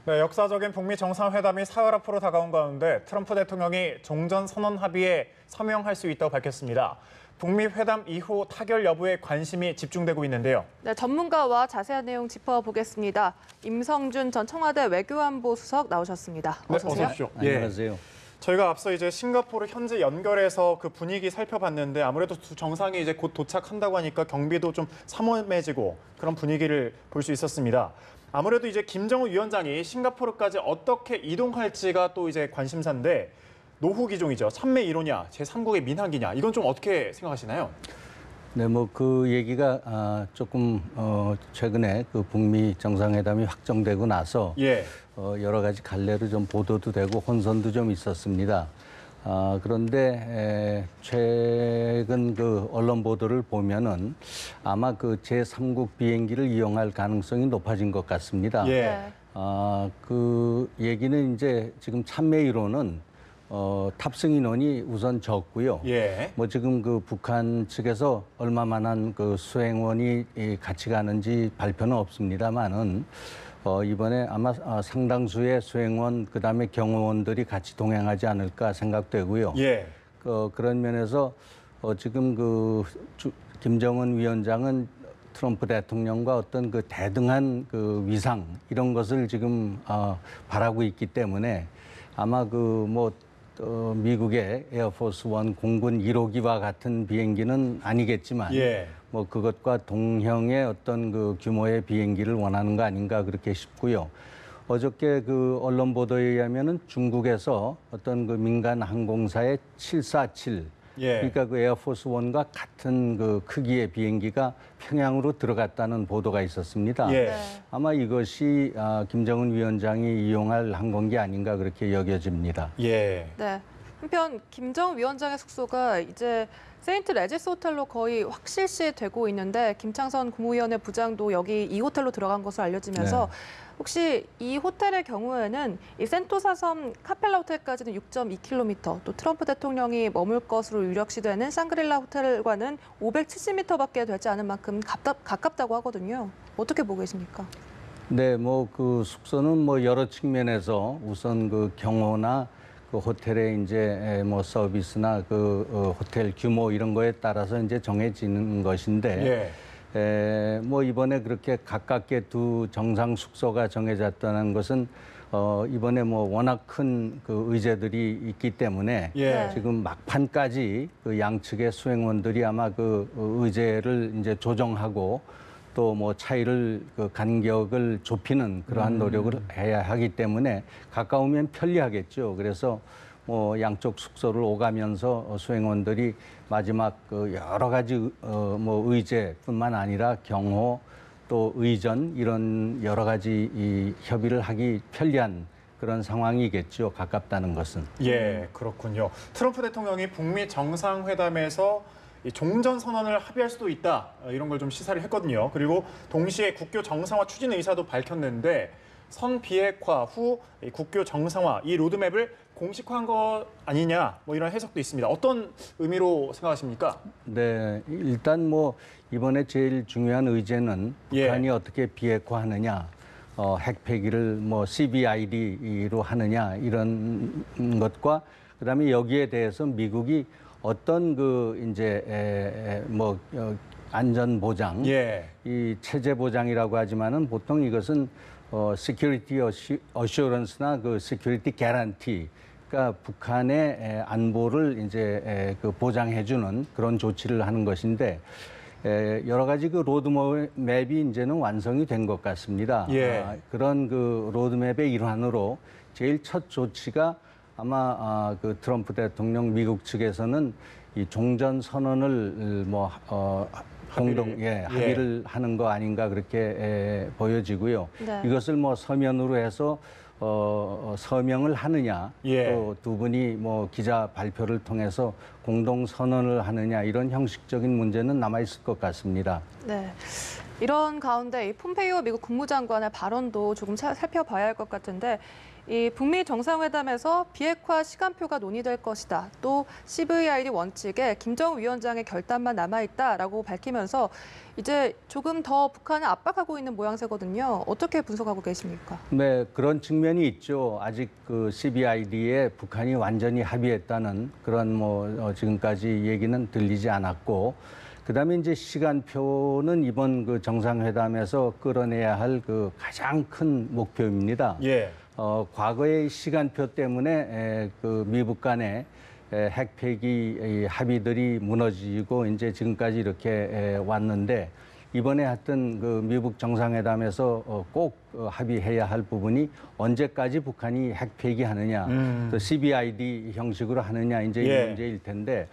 네, 역사적인 북미 정상회담이 사흘 앞으로 다가온 가운데 트럼프 대통령이 종전 선언 합의에 서명할 수 있다고 밝혔습니다. 북미 회담 이후 타결 여부에 관심이 집중되고 있는데요. 네, 전문가와 자세한 내용 짚어보겠습니다. 임성준 전 청와대 외교안보 수석 나오셨습니다. 어서 오세요. 어서 오십시오. 안녕하세요. 저희가 앞서 이제 싱가포르 현지 연결해서 그 분위기 살펴봤는데 아무래도 두 정상이 이제 곧 도착한다고 하니까 경비도 좀 삼엄해지고 그런 분위기를 볼 수 있었습니다. 아무래도 이제 김정은 위원장이 싱가포르까지 어떻게 이동할지가 또 이제 관심사인데 노후 기종이죠. 삼매 1호냐, 제3국의 민항기냐 이건 좀 어떻게 생각하시나요? 네, 뭐 그 얘기가 조금 최근에 그 북미 정상회담이 확정되고 나서 여러 가지 갈래로 좀 보도도 되고 혼선도 좀 있었습니다. 그런데 최근 그 언론 보도를 보면은 아마 그 제3국 비행기를 이용할 가능성이 높아진 것 같습니다. 그 얘기는 이제 지금 참매 1호는 탑승 인원이 우선 적고요. 뭐 지금 그 북한 측에서 얼마만한 그 수행원이 같이 가는지 발표는 없습니다만은 이번에 아마 상당수의 수행원 그다음에 경호원들이 같이 동행하지 않을까 생각되고요. 그런 면에서 지금 그 김정은 위원장은 트럼프 대통령과 어떤 그 대등한 그 위상 이런 것을 지금 바라고 있기 때문에 아마 그 뭐 미국의 에어포스 원 공군 1호기와 같은 비행기는 아니겠지만 뭐 그것과 동형의 어떤 그 규모의 비행기를 원하는 거 아닌가 그렇게 싶고요. 어저께 그 언론 보도에 의하면은 중국에서 어떤 그 민간 항공사의 747 그러니까 그 에어포스 원과 같은 그 크기의 비행기가 평양으로 들어갔다는 보도가 있었습니다. 아마 이것이 김정은 위원장이 이용할 항공기 아닌가 그렇게 여겨집니다. 네. 한편 김정은 위원장의 숙소가 이제 세인트 레지스 호텔로 거의 확실시되고 있는데 김창선 국무위원회 부장도 여기 이 호텔로 들어간 것으로 알려지면서 혹시 이 호텔의 경우에는 이 센토사 섬 카펠라 호텔까지는 6.2km, 또 트럼프 대통령이 머물 것으로 유력시되는 샹그릴라 호텔과는 570m밖에 되지 않은 만큼 가깝다고 하거든요. 어떻게 보고 계십니까? 네, 뭐 그 숙소는 뭐 여러 측면에서 우선 그 경호나 그 호텔의 이제 뭐 서비스나 그 호텔 규모 이런 거에 따라서 이제 정해지는 것인데 뭐 이번에 그렇게 가깝게 두 정상 숙소가 정해졌다는 것은 이번에 뭐 워낙 큰 그 의제들이 있기 때문에 지금 막판까지 그 양측의 수행원들이 아마 그 의제를 이제 조정하고 또 뭐 차이를 그 간격을 좁히는 그러한 노력을 해야 하기 때문에 가까우면 편리하겠죠. 그래서 뭐 양쪽 숙소를 오가면서 수행원들이 마지막 그 여러 가지 뭐 의제뿐만 아니라 경호 또 의전 이런 여러 가지 이 협의를 하기 편리한 그런 상황이겠죠. 가깝다는 것은. 그렇군요. 트럼프 대통령이 북미 정상회담에서 이 종전 선언을 합의할 수도 있다 이런 걸 좀 시사를 했거든요. 그리고 동시에 국교 정상화 추진 의사도 밝혔는데 선 비핵화 후 국교 정상화 이 로드맵을 공식화한 거 아니냐 뭐 이런 해석도 있습니다. 어떤 의미로 생각하십니까? 네, 일단 뭐 이번에 제일 중요한 의제는 북한이 어떻게 비핵화하느냐, 핵폐기를 뭐 CBID로 하느냐 이런 것과 그다음에 여기에 대해서 미국이 어떤 그 이제 뭐 안전 보장, 이 체제 보장이라고 하지만은 보통 이것은 security assurance나 그 security guarantee, 그러니까 북한의 안보를 이제 그 보장해주는 그런 조치를 하는 것인데 여러 가지 그 로드맵이 이제는 완성이 된 것 같습니다. 그런 그 로드맵의 일환으로 제일 첫 조치가 아마 그 트럼프 대통령 미국 측에서는 이 종전 선언을 뭐 공동 합의를 하는 거 아닌가 그렇게 보여지고요. 이것을 뭐 서면으로 해서 서명을 하느냐 또 두 분이 뭐 기자 발표를 통해서 공동 선언을 하느냐 이런 형식적인 문제는 남아 있을 것 같습니다. 네. 이런 가운데 이 폼페이오 미국 국무장관의 발언도 조금 살펴봐야 할 것 같은데 이 북미 정상회담에서 비핵화 시간표가 논의될 것이다. 또 CVID 원칙에 김정은 위원장의 결단만 남아있다라고 밝히면서 이제 조금 더 북한을 압박하고 있는 모양새거든요. 어떻게 분석하고 계십니까? 네, 그런 측면이 있죠. 아직 그 CVID에 북한이 완전히 합의했다는 그런 지금까지 얘기는 들리지 않았고, 그다음에 이제 시간표는 이번 그 정상회담에서 끌어내야 할 그 가장 큰 목표입니다. 예. 과거의 시간표 때문에 그 미북 간의 핵폐기 합의들이 무너지고 이제 지금까지 이렇게 왔는데, 이번에 하여튼 그 미북 정상회담에서 꼭 합의해야 할 부분이 언제까지 북한이 핵폐기하느냐, 또 CVID 형식으로 하느냐 이제 이 문제일 텐데,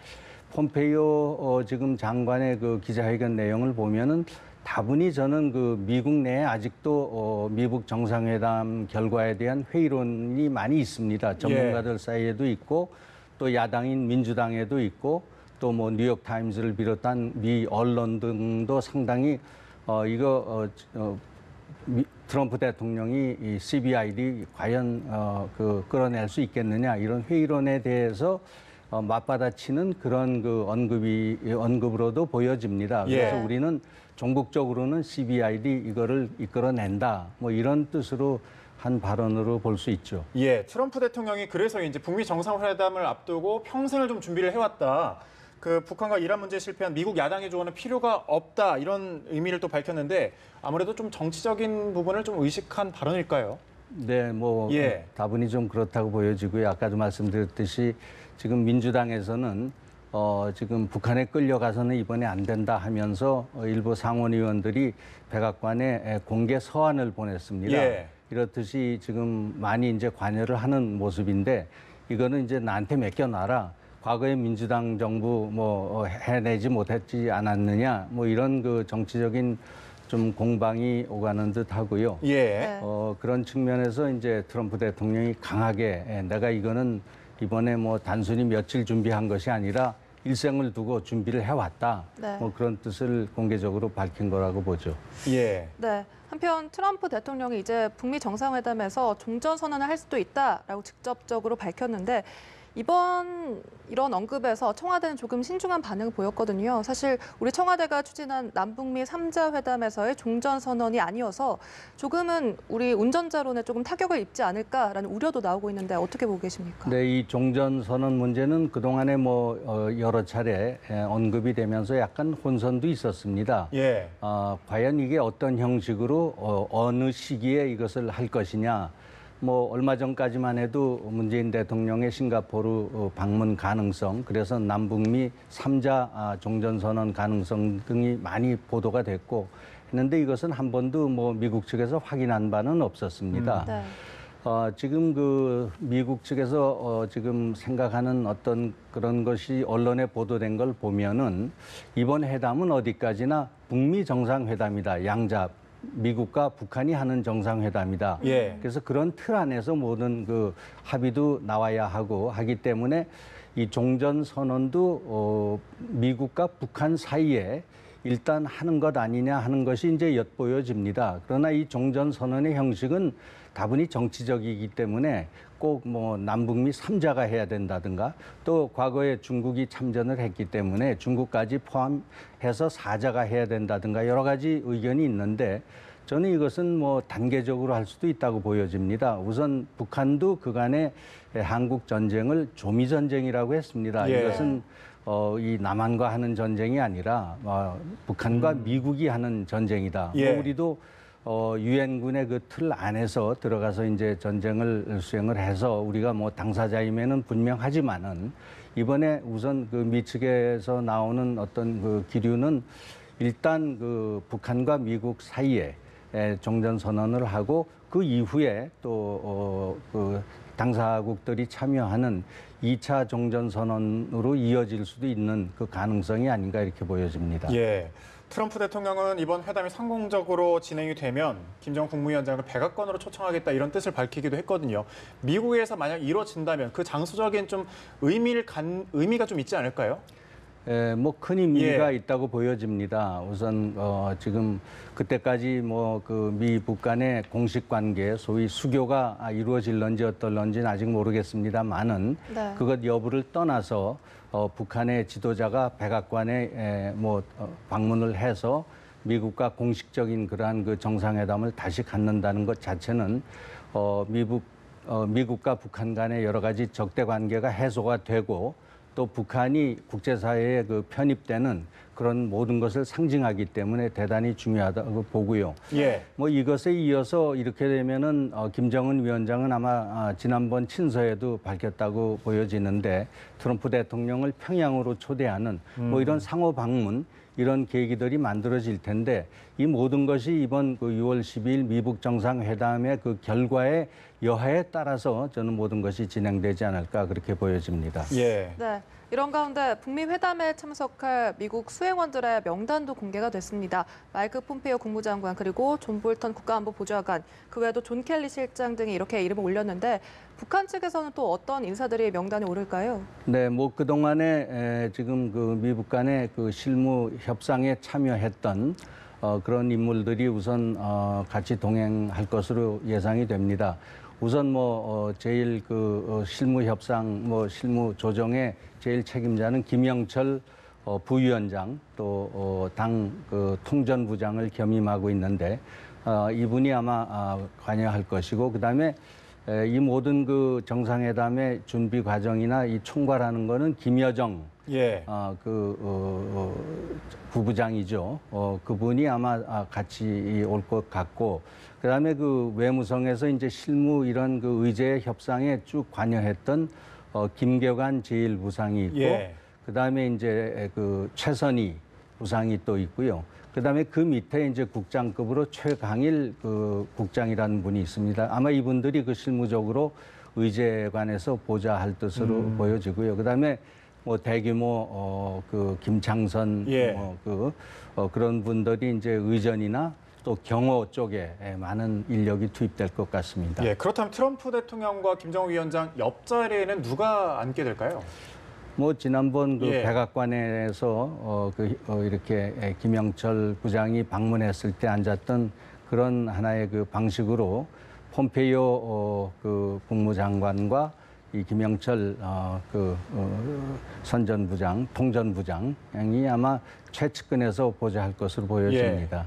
폼페이오 지금 장관의 그 기자회견 내용을 보면은 다분히 저는 그 미국 내에 아직도 미북 정상회담 결과에 대한 회의론이 많이 있습니다. 전문가들 사이에도 있고 또 야당인 민주당에도 있고 또 뭐 뉴욕 타임즈를 비롯한 미 언론 등도 상당히 트럼프 대통령이 이 CVID 과연 끌어낼 수 있겠느냐 이런 회의론에 대해서 맞받아치는 그런 그 언급으로도 보여집니다. 그래서 우리는 종국적으로는 CVID 이거를 이끌어낸다. 뭐 이런 뜻으로 한 발언으로 볼 수 있죠. 예, 트럼프 대통령이 그래서 이제 북미 정상회담을 앞두고 평생을 좀 준비를 해왔다. 그 북한과 이란 문제에 실패한 미국 야당의 조언은 필요가 없다. 이런 의미를 또 밝혔는데 아무래도 좀 정치적인 부분을 좀 의식한 발언일까요? 네, 다분히 좀 그렇다고 보여지고요. 아까도 말씀드렸듯이 지금 민주당에서는 지금 북한에 끌려가서는 이번에 안 된다 하면서 일부 상원의원들이 백악관에 공개 서한을 보냈습니다. 이렇듯이 지금 많이 이제 관여를 하는 모습인데, 이거는 이제 나한테 맡겨놔라. 과거에 민주당 정부 해내지 못했지 않았느냐, 이런 그 정치적인 좀 공방이 오가는 듯 하고요. 그런 측면에서 이제 트럼프 대통령이 강하게 내가 이거는 이번에 단순히 며칠 준비한 것이 아니라 일생을 두고 준비를 해왔다. 그런 뜻을 공개적으로 밝힌 거라고 보죠. 네. 한편 트럼프 대통령이 이제 북미 정상회담에서 종전선언을 할 수도 있다라고 직접적으로 밝혔는데, 이번 이런 언급에서 청와대는 조금 신중한 반응을 보였거든요. 사실 우리 청와대가 추진한 남북미 3자 회담에서의 종전선언이 아니어서 조금은 우리 운전자론에 조금 타격을 입지 않을까라는 우려도 나오고 있는데 어떻게 보고 계십니까? 네, 이 종전선언 문제는 그동안에 여러 차례 언급이 되면서 약간 혼선도 있었습니다. 과연 이게 어떤 형식으로 어느 시기에 이것을 할 것이냐. 얼마 전까지만 해도 문재인 대통령의 싱가포르 방문 가능성, 그래서 남북미 3자 종전선언 가능성 등이 많이 보도가 됐고 했는데, 이것은 한 번도 미국 측에서 확인한 바는 없었습니다. 지금 그 미국 측에서 지금 생각하는 어떤 그런 것이 언론에 보도된 걸 보면은 이번 회담은 어디까지나 북미 정상회담이다. 양자. 미국과 북한이 하는 정상회담이다. 그래서 그런 틀 안에서 모든 그 합의도 나와야 하기 때문에 이 종전선언도 미국과 북한 사이에 일단 하는 것 아니냐 하는 것이 이제 엿보여집니다. 그러나 이 종전선언의 형식은 다분히 정치적이기 때문에 꼭 남북미 3자가 해야 된다든가, 또 과거에 중국이 참전을 했기 때문에 중국까지 포함해서 4자가 해야 된다든가 여러 가지 의견이 있는데, 저는 이것은 단계적으로 할 수도 있다고 보여집니다. 우선 북한도 그간에 한국 전쟁을 조미 전쟁이라고 했습니다. 이것은 이 남한과 하는 전쟁이 아니라 북한과 미국이 하는 전쟁이다. 우리도 유엔군의 그 틀 안에서 들어가서 이제 전쟁을 수행을 해서 우리가 당사자임에는 분명하지만은, 이번에 우선 그 미 측에서 나오는 어떤 그 기류는 일단 그 북한과 미국 사이에 종전선언을 하고 그 이후에 또 그 당사국들이 참여하는 2차 종전선언으로 이어질 수도 있는 그 가능성이 아닌가 이렇게 보여집니다. 트럼프 대통령은 이번 회담이 성공적으로 진행이 되면 김정은 국무위원장을 백악관으로 초청하겠다 이런 뜻을 밝히기도 했거든요. 미국에서 만약 이루어진다면 그 장소적인 좀 의미가 좀 있지 않을까요? 뭐 큰 의미가 있다고 보여집니다. 우선 지금 그때까지 뭐 그 미북 간의 공식 관계, 소위 수교가 이루어질런지 어떨런지는 아직 모르겠습니다만은 네. 그것 여부를 떠나서 북한의 지도자가 백악관에 방문을 해서 미국과 공식적인 그러한 그 정상회담을 다시 갖는다는 것 자체는 미국과 북한 간의 여러 가지 적대 관계가 해소가 되고 또 북한이 국제사회에 그 편입되는 그런 모든 것을 상징하기 때문에 대단히 중요하다고 보고요. 뭐 이것에 이어서 이렇게 되면은 김정은 위원장은 아마 지난번 친서에도 밝혔다고 보여지는데 트럼프 대통령을 평양으로 초대하는 뭐 이런 상호 방문 이런 계기들이 만들어질 텐데 이 모든 것이 이번 그 6월 12일 미북 정상회담의 그 결과의 여하에 따라서 저는 모든 것이 진행되지 않을까 그렇게 보여집니다. 네. 이런 가운데 북미 회담에 참석할 미국 수행원들의 명단도 공개가 됐습니다. 마이크 폼페이오 국무장관 그리고 존 볼턴 국가안보보좌관, 그 외에도 존 켈리 실장 등이 이렇게 이름을 올렸는데 북한 측에서는 또 어떤 인사들이 명단에 오를까요? 네, 뭐 그동안에 지금 그 미북 간의 그 실무 협상에 참여했던 그런 인물들이 우선 같이 동행할 것으로 예상이 됩니다. 우선 제일 그 실무 협상 실무 조정의 제일 책임자는 김영철 부위원장 또 당 그 통전부장을 겸임하고 있는데 이분이 아마 관여할 것이고 그다음에 이 모든 그 정상회담의 준비 과정이나 이 총괄하는 거는 김여정 부부장이죠. 그분이 아마 같이 올 것 같고 그다음에 그 외무성에서 이제 실무 이런 그 의제 협상에 쭉 관여했던 김교관 제1부상이 있고 그다음에 이제 그 최선희 부상이 또 있고요. 그다음에 그 밑에 이제 국장급으로 최강일 그 국장이라는 분이 있습니다. 아마 이분들이 그 실무적으로 의제관에서 보좌할 뜻으로 보여지고요. 그다음에 뭐 대규모 그 김창선 그런 분들이 이제 의전이나 또 경호 쪽에 많은 인력이 투입될 것 같습니다. 그렇다면 트럼프 대통령과 김정은 위원장 옆자리에는 누가 앉게 될까요? 뭐 지난번 그 백악관에서 이렇게 김영철 부장이 방문했을 때 앉았던 그런 하나의 그 방식으로 폼페이오 그 국무장관과 이 김영철 선전부장, 통전부장이 아마 최측근에서 보좌할 것으로 보여집니다.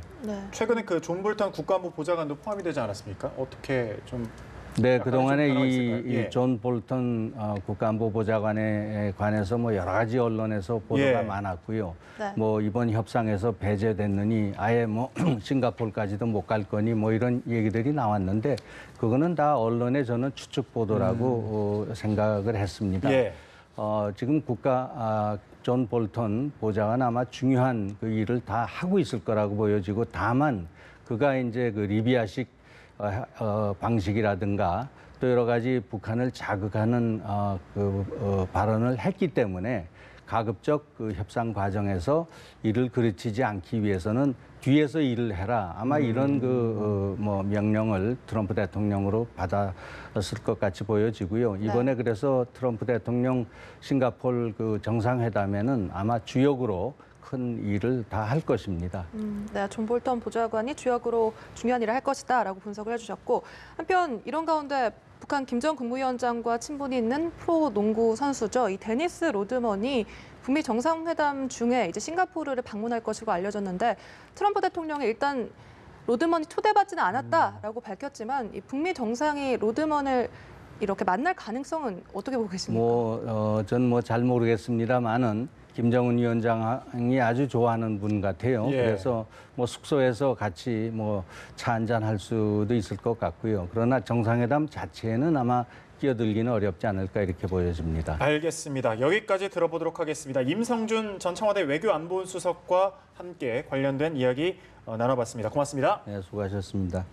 최근에 그 존 볼턴 국가안보 보좌관도 포함이 되지 않았습니까? 어떻게 좀 네, 그동안에 이 존 볼턴 국가안보보좌관에 관해서 뭐 여러 가지 언론에서 보도가 많았고요. 뭐 이번 협상에서 배제됐느니 아예 뭐 싱가포르까지도 못 갈 거니 뭐 이런 얘기들이 나왔는데 그거는 다 언론의 저는 추측 보도라고 생각을 했습니다. 지금 존 볼턴 보좌관 아마 중요한 그 일을 다 하고 있을 거라고 보여지고 다만 그가 이제 그 리비아식 방식이라든가 또 여러 가지 북한을 자극하는 발언을 했기 때문에 가급적 그 협상 과정에서 이를 그르치지 않기 위해서는 뒤에서 일을 해라. 아마 이런 명령을 트럼프 대통령으로 받았을 것 같이 보여지고요. 이번에 그래서 트럼프 대통령 싱가포르 그 정상회담에는 아마 주역으로 큰 일을 다 할 것입니다. 네, 존 볼턴 보좌관이 주역으로 중요한 일을 할 것이다라고 분석을 해주셨고 한편 이런 가운데 북한 김정은 국무위원장과 친분이 있는 프로 농구 선수죠. 이 데니스 로드먼이 북미 정상회담 중에 이제 싱가포르를 방문할 것으로 알려졌는데 트럼프 대통령이 일단 로드먼이 초대받지는 않았다라고 밝혔지만 이 북미 정상이 로드먼을 이렇게 만날 가능성은 어떻게 보고 계십니까? 전 잘 모르겠습니다만은 김정은 위원장이 아주 좋아하는 분 같아요. 그래서 뭐 숙소에서 같이 뭐 차 한잔 할 수도 있을 것 같고요. 그러나 정상회담 자체는 아마 끼어들기는 어렵지 않을까 이렇게 보여집니다. 알겠습니다. 여기까지 들어보도록 하겠습니다. 임성준 전 청와대 외교안보수석과 함께 관련된 이야기 나눠봤습니다. 고맙습니다. 네, 수고하셨습니다.